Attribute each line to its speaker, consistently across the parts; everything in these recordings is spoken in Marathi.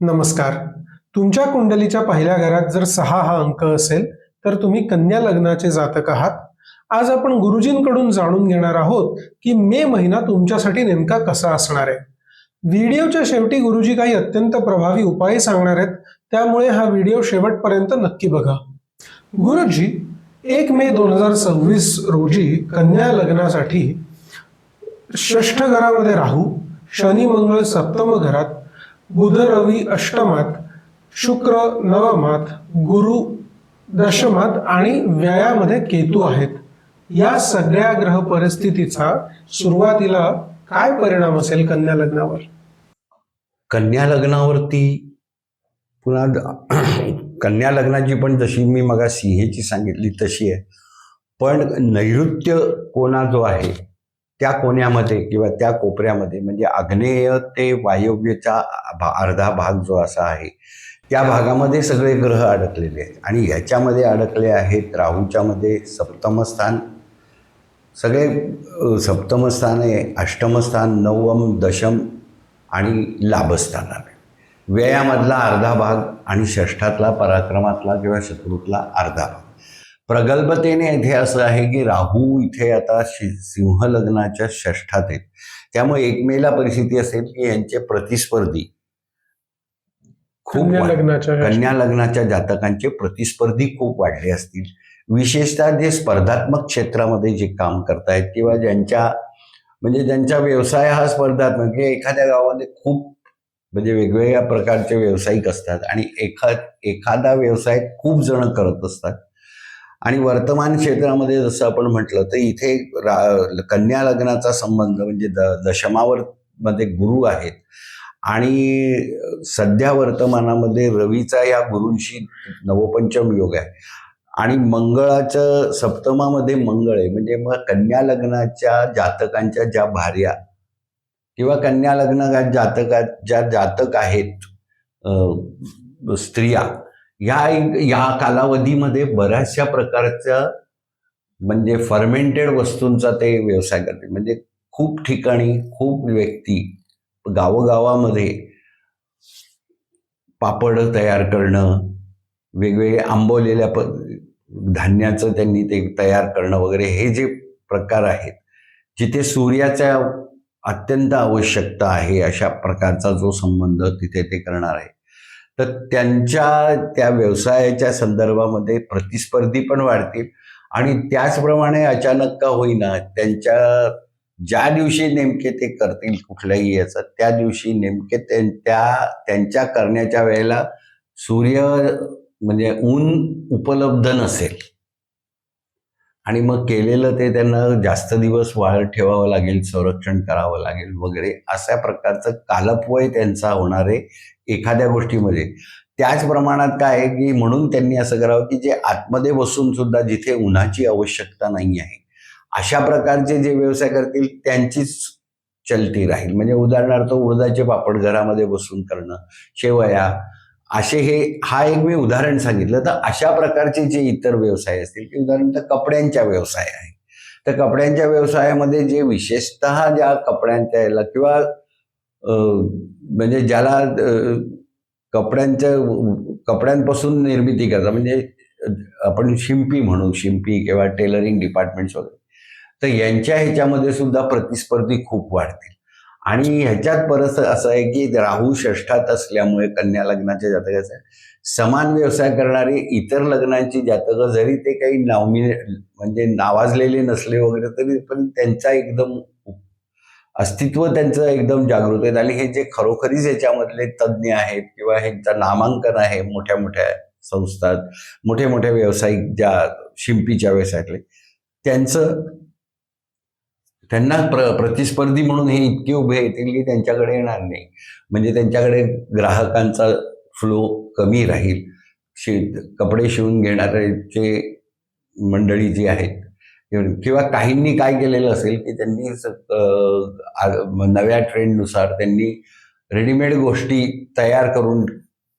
Speaker 1: नमस्कार. तुमच्या कुंडलीच्या पहिल्या घरात जर 6 हा अंक असेल तर तुम्ही कन्या लग्नाचे जातक आहात. आज आपण गुरुजींकडून जाणून घेणार आहोत की मे महिना तुमच्यासाठी नेमका कसा असणार आहे. व्हिडिओच्या शेवटी गुरुजी काही अत्यंत प्रभावी उपाय सांगणार आहेत, त्यामुळे हा व्हिडिओ शेवटपर्यंत नक्की बघा. गुरुजी, 1 मे 2026 रोजी कन्या लग्नासाठी षष्ठ घरामध्ये राहू, शनी मंगळ सप्तम घरात, बुध रवी अष्टमात, शुक्र नवमात, गुरु दशमात आणि व्ययामध्ये केतू आहेत. या सगळ्या ग्रह परिस्थितीचा सुरुवातीला काय परिणाम असेल कन्या लग्नावर?
Speaker 2: कन्या लग्नावरती पुन्हा कन्या लग्नाची पण जशी मी मग सिंहेची सांगितली तशी आहे, पण नैऋत्य कोना जो आहे त्या कोण्यामध्ये किंवा त्या कोपऱ्यामध्ये म्हणजे आग्नेय ते वायव्यचा अर्धा भाग जो असा आहे त्या भागामध्ये सगळे ग्रह अडकलेले आहेत. आणि ह्याच्यामध्ये अडकले आहेत राहूच्या मध्ये सप्तमस्थान, सगळे सप्तमस्थान आहे, अष्टमस्थान, नवम, दशम आणि लाभस्थान आहे. व्ययामधला अर्धा भाग आणि षष्ठातला पराक्रमातला किंवा शत्रूतला अर्धा भाग. प्रगल्भतेने इथे असं आहे की राहू इथे आता सिंह लग्नाच्या षष्ठात आहेत. त्यामुळे 1 मेला परिस्थिती असेल की यांचे प्रतिस्पर्धी खूप कन्या लग्नाच्या जातकांचे प्रतिस्पर्धी खूप वाढले असतील. विशेषतः जे स्पर्धात्मक क्षेत्रामध्ये जे काम करतायत किंवा ज्यांचा व्यवसाय हा स्पर्धात्मक, एखाद्या गावामध्ये खूप वेगवेगळ्या प्रकारचे व्यावसायिक असतात आणि एखादा व्यवसाय खूप जण करत असतात. आणि वर्तमान क्षेत्रामध्ये जसं आपण म्हटलं तर इथे कन्या लग्नाचा संबंध म्हणजे दशमावर मध्ये गुरु आहेत आणि सध्या वर्तमानामध्ये रवीचा या गुरूंशी नवपंचम योग आहे आणि मंगळाचं सप्तमामध्ये मंगळ आहे. म्हणजे मग कन्या लग्नाच्या जातकांच्या ज्या भार्या किंवा कन्या लग्न जातक आहेत स्त्रिया, या कालावधीमध्ये बऱ्याचशा प्रकारच्या फर्मेंटेड वस्तूंचा ते व्यवसाय करते. म्हणजे खूप ठिकाणी खूप व्यक्ती गावोगावामध्ये पापड तयार करणं, वेगवेगळे आंबवलेल्या धान्याचं त्यांनी ते तयार करणं वगैरे, हे जे प्रकार आहेत जिथे सूर्याच्या अत्यंत आवश्यकता आहे अशा प्रकारचा जो संबंध तिथे ते करणार आहे. तर त्यांच्या त्या व्यवसायाच्या संदर्भामध्ये प्रतिस्पर्धी पण वाढतील आणि त्याचप्रमाणे अचानक का होईना त्यांच्या ज्या दिवशी नेमके ते करतील कुठल्याही याचं, त्या दिवशी नेमके त्यांच्या करण्याच्या वेळेला सूर्य ऊन उपलब्ध नसेल आणि मग केलेलं ते त्यांना जास्त दिवस वाळत ठेवावं लागेल, संरक्षण करावं लागेल वगैरे, अशा प्रकारचं कालपवय त्यांचा होणार आहे एखाद्या गोष्टीमध्ये. त्याच प्रमाणात काय आहे की म्हणून त्यांनी असं करावं की जे आतमध्ये बसून सुद्धा जिथे उन्हाची आवश्यकता नाही आहे अशा प्रकारचे जे व्यवसाय करतील त्यांचीच चलती राहील. उदाहरणार्थ उडदाचे पापड घरामध्ये बसून करणं, शेवया, असे हा एक मी उदाहरण सांगितलं. तर अशा प्रकारचे जे इतर व्यवसाय असतील की उदाहरणार्थ कपड्यांच्या व्यवसाय आहे, तर कपड्यांच्या व्यवसायामध्ये जे विशेषतः ज्या कपड्यांच्या याला किंवा ज्याला कपड्यांपासून निर्मिती करतात, आपण शिंपी म्हणू, शिंपी किंवा टेलरिंग डिपार्टमेंट्स वगैरे, तर यांच्या ह्याच्यामध्ये सुद्धा प्रतिस्पर्धी खूप वाढतील. आणि ह्याच्यात परत असं आहे की राहू षष्ठात असल्यामुळे कन्या लग्नाच्या जातकाचा समान व्यवसाय करणारे इतर लग्नांची जातकं जरी ते काही नावाजलेले नसले वगैरे तरी पण त्यांचा एकदम अस्तित्व त्यांचं एकदम जागृत आहे. आणि हे जे खरोखरीच याच्यामधले तज्ज्ञ आहेत किंवा ह्यांचं नामांकन आहे मोठ्या मोठ्या संस्थात, मोठ्या मोठ्या व्यावसायिक ज्या शिंपीच्या व्यवसायातले, त्यांना प्रतिस्पर्धी म्हणून हे इतके उभे येतील की त्यांच्याकडे येणार नाही. त्यांच्याकडे ग्राहकांचा फ्लो कमी राहील. कपडे शिवून घेणाऱ्याचे मंडळी जी आहेत किंवा काहींनी काय केलेलं असेल की त्यांनी नव्या ट्रेंडनुसार त्यांनी रेडीमेड गोष्टी तयार करून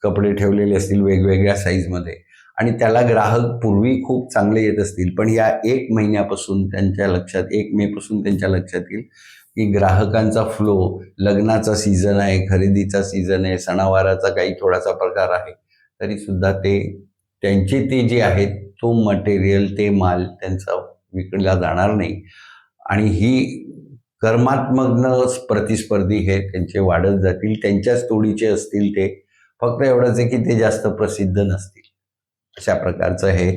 Speaker 2: कपडे ठेवलेले असतील वेगवेगळ्या साईजमध्ये आणि त्याला ग्राहक पूर्वी खूप चांगले येत असतील, पण या 1 महिन्यापासून त्यांच्या लक्षात 1 मे पासून त्यांच्या लक्षात येईल की ग्राहकांचा फ्लो, लग्नाचा सीझन आहे, खरेदीचा सीझन आहे, सणावाराचा काही थोडासा प्रकार आहे, तरी सुद्धा ते त्यांचे ते जे आहेत तो मटेरियल, ते माल त्यांचा विकला जाणार नाही. आणि ही कर्मात्मकनं प्रतिस्पर्धी हे त्यांचे वाढत जातील, त्यांच्याच तोडीचे असतील ते. फक्त एवढंच आहे की ते जास्त प्रसिद्ध नसतील, अशा प्रकारचं हे.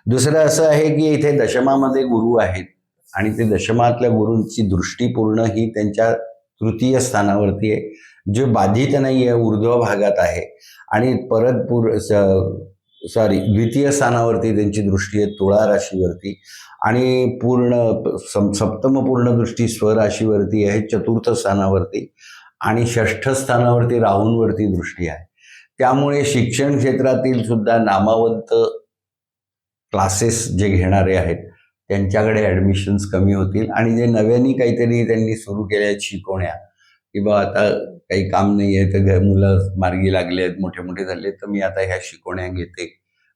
Speaker 2: दुसरं असं आहे की इथे दशमामध्ये गुरु आहेत आणि ते दशमातल्या गुरूंची दृष्टी पूर्ण ही त्यांच्या तृतीय स्थानावरती आहे, जे बाधित नाही आहे, ऊर्ध्व भागात आहे. आणि परत द्वितीय स्थानावरती त्यांची दृष्टी आहे तुळा राशीवरती. आणि सप्तम पूर्ण दृष्टी स्वराशीवरती आहे, चतुर्थ स्थानावरती. आणि षष्ठ स्थानावरती राहूंवरती दृष्टी आहे. त्यामुळे शिक्षण क्षेत्रातील सुद्धा नामवंत क्लासेस जे घेणारे आहेत त्यांच्याकडे ॲडमिशन्स कमी होतील. आणि जे नव्याने काहीतरी त्यांनी सुरू केल्या आहेत शिकवण्या, की बा आता काही काम नाही आहे तर मुलं मार्गी लागले आहेत, मोठे मोठे झाले, तर मी आता ह्या शिकवण्या घेते.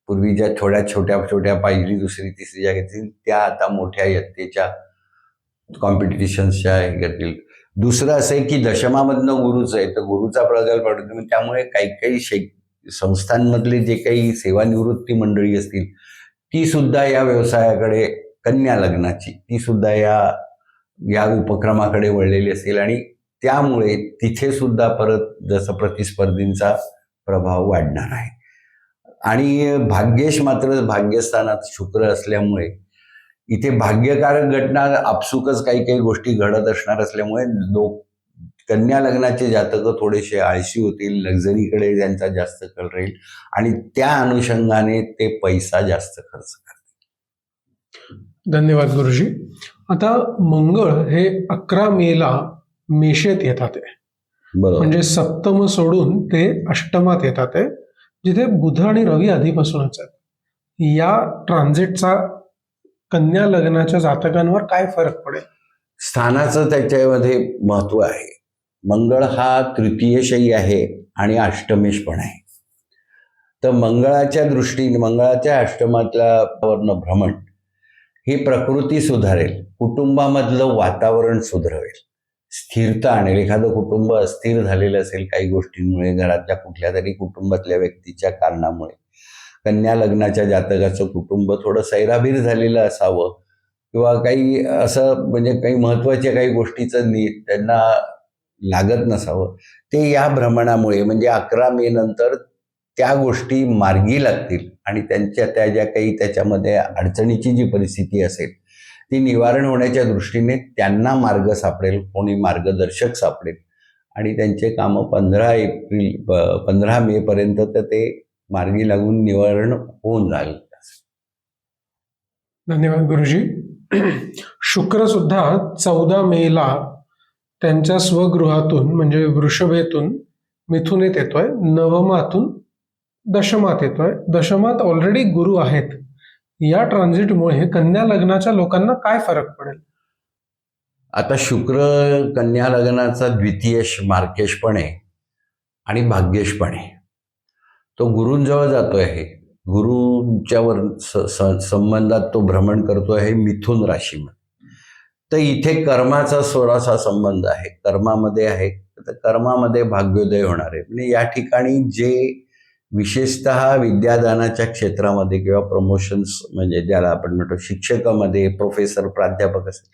Speaker 2: पूर्वी ज्या थोड्या छोट्या छोट्या पहिली दुसरी तिसरीच्या घेतील त्या आता मोठ्या इयत्तेच्या कॉम्पिटिशन्सच्या हे घेतील. दुसरं असं आहे की दशमामधनं गुरुच आहे, तर गुरुचा प्रगल्भ पडतो. त्यामुळे काही काही संस्थांमधले जे काही सेवानिवृत्ती मंडळी असतील ती सुद्धा या व्यवसायाकडे, कन्या लग्नाची, ती सुद्धा या उपक्रमाकडे वळलेली असेल. आणि त्यामुळे तिथे सुद्धा परत जसं प्रतिस्पर्धींचा प्रभाव वाढणार आहे. आणि भाग्येश मात्र भाग्यस्थानात शुक्र असल्यामुळे इथे भाग्यकारक घटना आपसुकच काही काही गोष्टी घडत असणार असल्यामुळे कन्या लग्नाचे जातक थोडेसे आळशी होतील, लक्झरीकडे त्यांचा जास्त कल राहील आणि त्या अनुषंगाने ते पैसा जास्त खर्च करतील.
Speaker 1: धन्यवाद गुरुजी. आता मंगळ हे 11 मेला मेषेत येतात आहे,
Speaker 2: बरोबर.
Speaker 1: म्हणजे सप्तम सोडून ते अष्टमात येतात आहे, जिथे बुध आणि रवी आधीपासूनच आहेत. या ट्रान्झिटचा कन्या लग्नाच्या जातकांवर काय फरक पडेल?
Speaker 2: स्थानाचं त्याच्यामध्ये महत्व आहे. मंगळ हा तृतीयशयी आहे आणि अष्टमेश पण आहे. तर मंगळाच्या दृष्टीने मंगळाच्या अष्टमातल्या वर्ण भ्रमण ही प्रकृती सुधारेल, कुटुंबामधलं वातावरण सुधारेल, स्थिरता आणेल. एखादं कुटुंब अस्थिर झालेलं असेल काही गोष्टींमुळे, घरातल्या कुठल्या तरी कुटुंबातल्या व्यक्तीच्या कारणामुळे, कन्या लग्नाच्या जातकाचं कुटुंब थोडं सैराभीर झालेलं असावं किंवा काही असं म्हणजे काही महत्त्वाच्या काही गोष्टीचं त्यांना लागत नसावं, ते या भ्रमणामुळे म्हणजे 11 मे नंतर त्या गोष्टी मार्गी लागतील आणि त्या ज्या काही त्याच्यामध्ये अडचणीची जी परिस्थिती असेल ती निवारण होण्याच्या दृष्टीने त्यांना मार्ग सापडेल, कोणी मार्गदर्शक सापडेल आणि त्यांचे कामं 15 मे पर्यंत तर ते मार्गी लागून निवारण होऊन जाईल.
Speaker 1: धन्यवाद गुरुजी. शुक्र सुद्धा 14 मेला त्यांच्या स्वगृहातून म्हणजे वृषभेतून मिथुनेत येतोय, नवमातून दशमात येतोय. दशमात ऑलरेडी गुरु आहेत. या ट्रान्झिटमुळे कन्या लग्नाच्या लोकांना काय फरक पडेल?
Speaker 2: आता शुक्र कन्या लग्नाचा द्वितीयश मार्केश पण आहे आणि भाग्येश पण आहे. तो गुरूंजवळ जातो आहे, गुरूंच्यावर संबंधात तो भ्रमण करतो आहे मिथुन राशीमध्ये. तर इथे कर्माचा थोडासा संबंध आहे, कर्मामध्ये आहे, तर कर्मामध्ये भाग्योदय होणार आहे. म्हणजे या ठिकाणी जे विशेषतः विद्यादानाच्या क्षेत्रामध्ये किंवा प्रमोशन्स म्हणजे ज्याला आपण म्हणतो शिक्षकामध्ये प्रोफेसर प्राध्यापक असेल,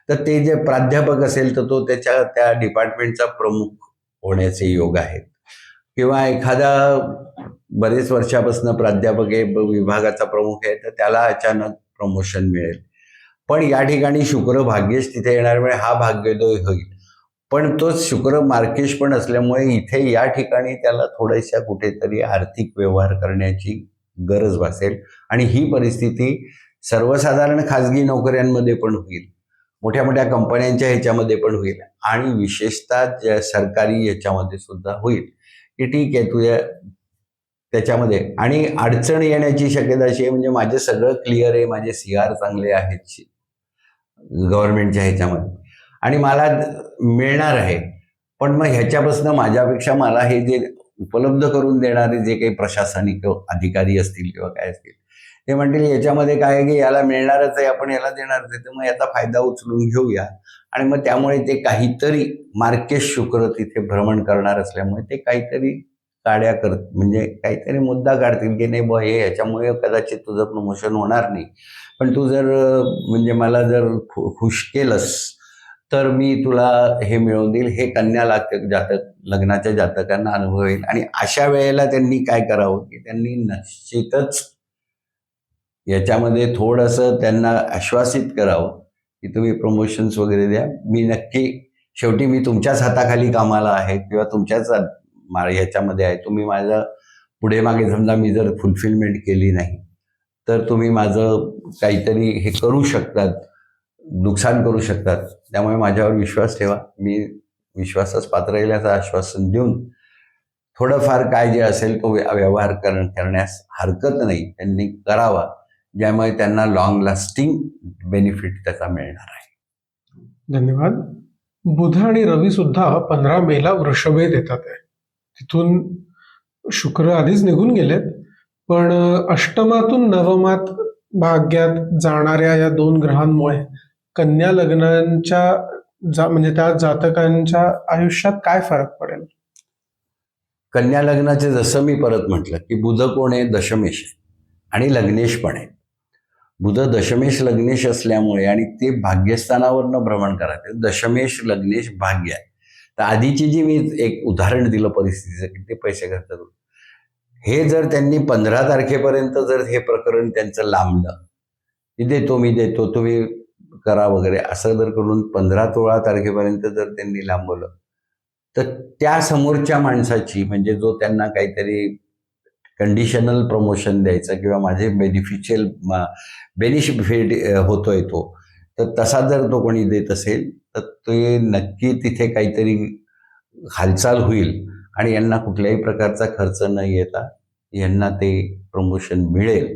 Speaker 2: तर ते जे प्राध्यापक असेल तर तो त्या डिपार्टमेंटचा प्रमुख होण्याचे योग आहेत. किंवा एखादा बरेच वर्षापासून प्राध्यापक आहे, विभागाचा प्रमुख आहे, तर त्याला अचानक प्रमोशन मिळेल. पण या ठिकाणी शुक्र भाग्येश तिथे येणाऱ्यामुळे हा भाग्योदय होईल. पण तो शुक्र मार्केश पण असल्यामुळे इथे या ठिकाणी त्याला थोड्याशा कुठेतरी आर्थिक व्यवहार करण्याची गरज भासेल आणि ही परिस्थिती सर्वसाधारण खाजगी नोकऱ्यांमध्ये पण होईल, मोठ्या मोठ्या कंपन्यांच्या ह्याच्यामध्ये पण होईल आणि विशेषतः ज्या सरकारी ह्याच्यामध्ये सुद्धा होईल की ठीक आहे तुझ्या त्याच्यामध्ये. आणि अडचण येण्याची शक्यता अशी आहे म्हणजे माझे सगळं क्लिअर आहे, माझे CR चांगले आहेत गव्हर्नमेंटच्या ह्याच्यामध्ये आणि मला मिळणार आहे, पण मग ह्याच्यापासून माझ्यापेक्षा मला हे जे उपलब्ध करून देणारे जे काही प्रशासनिक अधिकारी असतील किंवा काय असतील ते म्हणतील याच्यामध्ये काय आहे की याला मिळणारच आहे, आपण याला देणारच आहे, तर मग याचा फायदा उचलून घेऊया आणि मग त्यामुळे ते काहीतरी मार्केश शुक्र तिथे भ्रमण करणार असल्यामुळे ते काहीतरी काड्या म्हणजे काहीतरी मुद्दा काढतील की नाही बुवा हे ह्याच्यामुळे कदाचित तुझं प्रमोशन होणार नाही, पण तू जर म्हणजे मला जर खुश केलंस तर मी तुला हे मिळवून देईल. हे कन्या लग्नाच्या जातकांना अनुभव येईल. आणि अशा वेळेला त्यांनी काय करावं की त्यांनी निश्चितच याच्यामध्ये थोडंसं त्यांना आश्वासित करावं की तुम्ही प्रमोशन्स वगैरे द्या, मी नक्की, शेवटी मी तुमच्याच हाताखाली कामाला आहे किंवा तुमच्याच ह्याच्यामध्ये आहे. तुम्ही माझं पुढे मागे समजा मी जर फुलफिलमेंट केली नाही तर तुम्ही माझं काहीतरी हे करू शकतात, नुकसान करू शकतात. त्यामुळे माझ्यावर विश्वास ठेवा, मी विश्वासास पात्र येईल असं आश्वासन देऊन थोडंफार काय जे असेल तो व्यवहार करण्यास हरकत नाही त्यांनी करावा, ज्यामुळे त्यांना लॉंग लास्टिंग बेनिफिट त्याचा मिळणार आहे.
Speaker 1: धन्यवाद. बुध आणि रवी सुद्धा 15 मेला वृषभेत येतात आहे. तिथून शुक्र आधीच निघून गेलेत, पण अष्टमातून नवमात भाग्यात जाणाऱ्या या 2 ग्रहांमुळे कन्या लग्नांच्या म्हणजे त्या जातकांच्या आयुष्यात काय फरक पडेल?
Speaker 2: कन्या लग्नाचे जसं मी परत म्हटलं की बुध कोण आहे, दशमेश आहे आणि लग्नेश पण आहे. बुध दशमेश लग्नेश असल्यामुळे आणि ते भाग्यस्थानावरनं भ्रमण करायचे, दशमेश लग्नेश भाग्य आहे. तर आधीची जी मी एक उदाहरण दिलं परिस्थितीचं की ते पैसे खर्च करून, हे जर त्यांनी 15 तारखेपर्यंत जर हे प्रकरण त्यांचं लांबलं की देतो मी देतो तुम्ही करा वगैरे असं जर करून 15-16 तारखेपर्यंत जर त्यांनी लांबवलं तर त्या समोरच्या माणसाची, म्हणजे जो त्यांना काहीतरी कंडिशनल प्रमोशन द्यायचं किंवा माझे बेनिफिट होतोय तो, तर तसा जर तो कोणी देत असेल तर ते नक्की तिथे काहीतरी हालचाल होईल आणि यांना कुठल्याही प्रकारचा खर्च न येता यांना ते प्रमोशन मिळेल.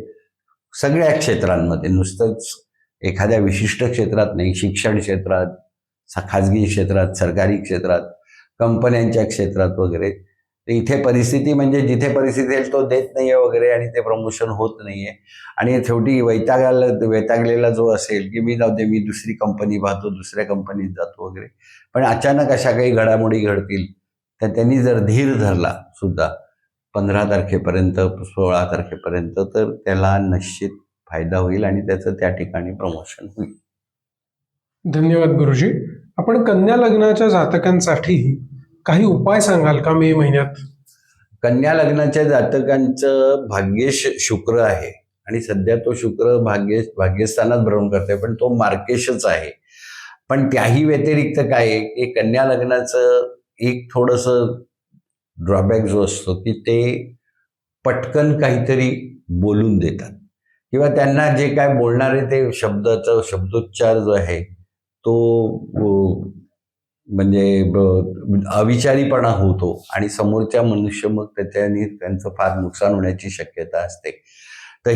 Speaker 2: सगळ्या क्षेत्रांमध्ये, नुसतंच एखाद्या विशिष्ट क्षेत्रात नाही, शिक्षण क्षेत्रात, खाजगी क्षेत्रात, सरकारी क्षेत्रात, कंपन्यांच्या क्षेत्रात वगैरे. तर इथे परिस्थिती म्हणजे जिथे परिस्थिती येईल तो देत नाहीये वगैरे आणि ते प्रमोशन होत नाहीये आणि शेवटी वैतागलेला जो असेल की मी जाऊ दे, मी दुसरी कंपनी पाहतो, दुसऱ्या कंपनीत जातो वगैरे, पण अचानक अशा काही घडामोडी घडतील तर त्यांनी जर धीर धरला सुद्धा 15 तारखेपर्यंत 16 तारखेपर्यंत तर त्याला निश्चित फायदा होईल आणि त्याचं त्या ठिकाणी प्रमोशन होईल.
Speaker 1: धन्यवाद गुरुजी. आपण कन्या लग्नाच्या जातकांसाठी काही उपाय सांगाल का मे महिन्यात?
Speaker 2: कन्या लग्नाच्या जातकांचं भाग्येश शुक्र आहे आणि सध्या तो शुक्र भाग्यस्थानात भ्रमण करतोय, पण तो मार्केशच आहे. पण त्याही व्यतिरिक्त काय आहे की कन्या लग्नाचं एक थोडंसं ड्रॉबॅक जो असतो की ते पटकन काहीतरी बोलून देतात किंवा त्यांना जे काय बोलणारे ते शब्दोच्चार जो आहे तो म्हणजे अविचारीपणा होतो आणि समोरच्या मनुष्य मग त्यांचं फार नुकसान होण्याची शक्यता असते. तर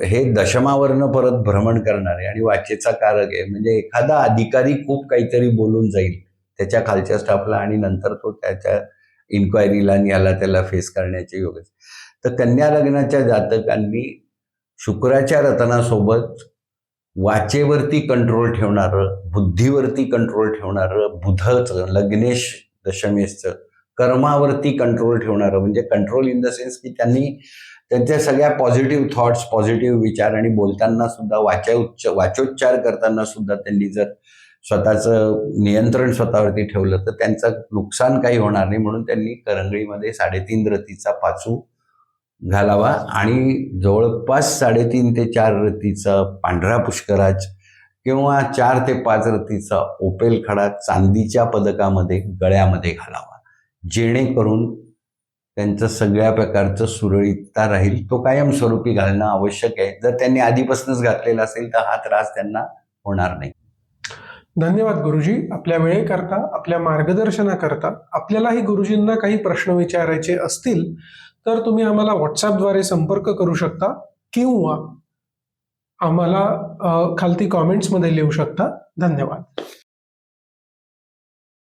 Speaker 2: हे दशमावरनं परत भ्रमण करणारे आणि वाचेचा कारक आहे, म्हणजे एखादा अधिकारी खूप काहीतरी बोलून जाईल त्याच्या खालच्या स्टाफला आणि नंतर तो त्याच्या इन्क्वायरीला आणि त्याला फेस करण्याचे योग. तर कन्या लग्नाच्या जातकांनी शुक्राच्या रतनासोबत वाचेवरती कंट्रोल ठेवणारं, बुद्धीवरती कंट्रोल ठेवणारं बुधचं, लग्नेश दशमेशचं, कर्मावरती कंट्रोल ठेवणारं, म्हणजे कंट्रोल इन द सेन्स की त्यांनी त्यांच्या सगळ्या पॉझिटिव्ह थॉट्स, पॉझिटिव्ह विचार आणि बोलताना सुद्धा वाचोच्चार करताना सुद्धा त्यांनी जर स्वतःचं नियंत्रण स्वतःवरती ठेवलं तर त्यांचं नुकसान काही होणार नाही. म्हणून त्यांनी करंगळीमध्ये 3.5 रतीचा पाचू घालावा आणि जवळपास 3.5 ते 4 रतीचा पांढरा पुष्कराज किंवा 4 ते 5 रतीचा ओपेल खडा चांदीच्या पदकामध्ये गळ्यामध्ये घालावा, जेणेकरून त्यांचं सगळ्या प्रकारचं सुरळीतता राहील. तो कायमस्वरूपी घालणं आवश्यक आहे. जर त्यांनी आधीपासूनच घातलेला असेल तर हा त्रास त्यांना होणार नाही.
Speaker 1: धन्यवाद गुरुजी. आपल्या वेळेकरता, आपल्या मार्गदर्शनाकरता. आपल्यालाही गुरुजींना काही प्रश्न विचारायचे असतील तर तुम्ही आम्हाला व्हॉट्सॲपद्वारे संपर्क करू शकता किंवा आम्हाला खालती कॉमेंट्समध्ये लिहू शकता. धन्यवाद.